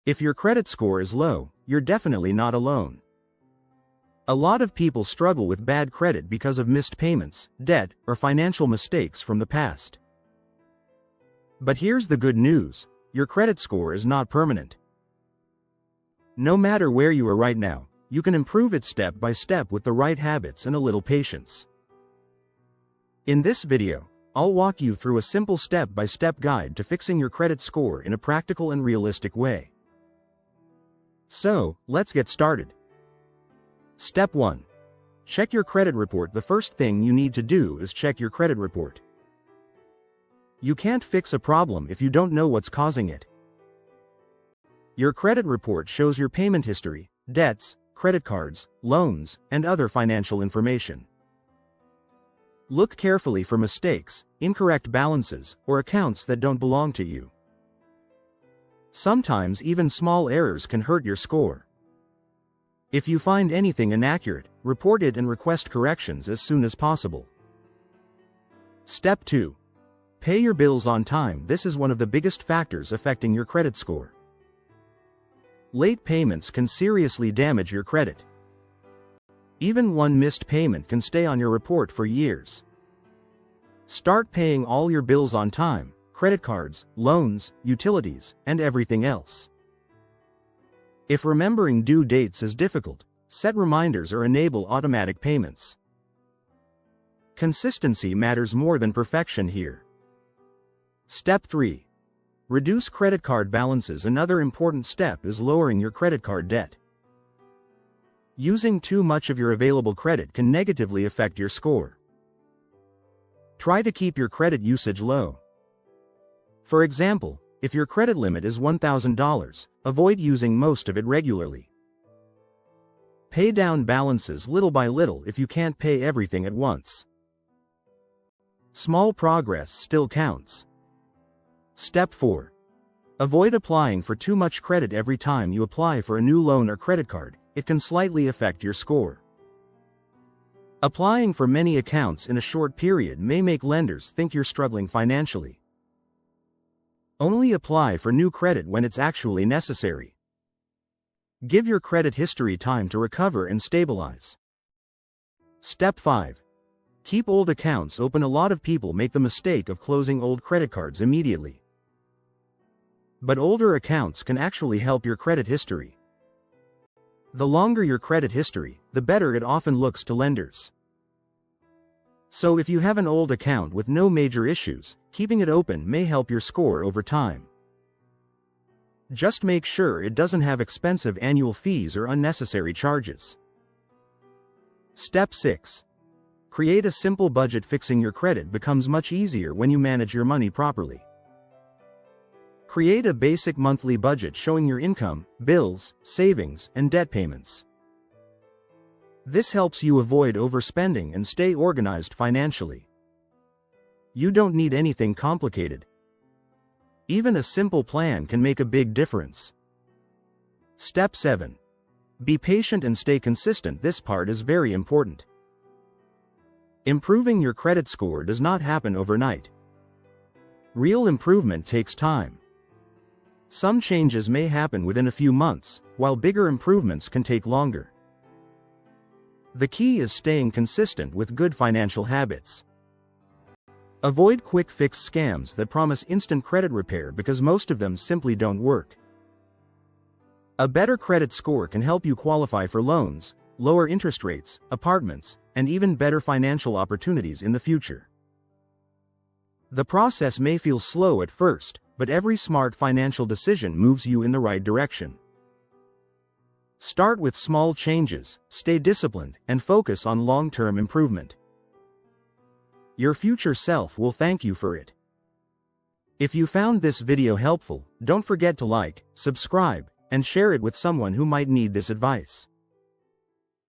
If your credit score is low, you're definitely not alone. A lot of people struggle with bad credit because of missed payments, debt, or financial mistakes from the past. But here's the good news: your credit score is not permanent. No matter where you are right now, you can improve it step by step with the right habits and a little patience. In this video, I'll walk you through a simple step-by-step guide to fixing your credit score in a practical and realistic way. So, let's get started. Step 1. Check your credit report. The first thing you need to do is check your credit report. You can't fix a problem if you don't know what's causing it. Your credit report shows your payment history, debts, credit cards, loans, and other financial information. Look carefully for mistakes, incorrect balances, or accounts that don't belong to you. Sometimes even small errors can hurt your score. If you find anything inaccurate, report it and request corrections as soon as possible. Step 2. Pay your bills on time. This is one of the biggest factors affecting your credit score. Late payments can seriously damage your credit. Even one missed payment can stay on your report for years. Start paying all your bills on time: credit cards, loans, utilities, and everything else. If remembering due dates is difficult, set reminders or enable automatic payments. Consistency matters more than perfection here. Step 3. Reduce credit card balances. Another important step is lowering your credit card debt. Using too much of your available credit can negatively affect your score. Try to keep your credit usage low. For example, if your credit limit is $1,000, avoid using most of it regularly. Pay down balances little by little if you can't pay everything at once. Small progress still counts. Step 4. Avoid applying for too much credit. Every time you apply for a new loan or credit card, it can slightly affect your score. Applying for many accounts in a short period may make lenders think you're struggling financially. Only apply for new credit when it's actually necessary. Give your credit history time to recover and stabilize. Step 5. Keep old accounts open. A lot of people make the mistake of closing old credit cards immediately. But older accounts can actually help your credit history. The longer your credit history, the better it often looks to lenders. So if you have an old account with no major issues, keeping it open may help your score over time. Just make sure it doesn't have expensive annual fees or unnecessary charges. Step 6. Create a simple budget. Fixing your credit becomes much easier when you manage your money properly. Create a basic monthly budget showing your income, bills, savings, and debt payments. This helps you avoid overspending and stay organized financially. You don't need anything complicated. Even a simple plan can make a big difference. Step 7. Be patient and stay consistent. This part is very important. Improving your credit score does not happen overnight. Real improvement takes time. Some changes may happen within a few months, while bigger improvements can take longer. The key is staying consistent with good financial habits. Avoid quick fix scams that promise instant credit repair because most of them simply don't work. A better credit score can help you qualify for loans, lower interest rates, apartments, and even better financial opportunities in the future. The process may feel slow at first, but every smart financial decision moves you in the right direction. Start with small changes, stay disciplined, and focus on long-term improvement. Your future self will thank you for it. If you found this video helpful, don't forget to like, subscribe, and share it with someone who might need this advice.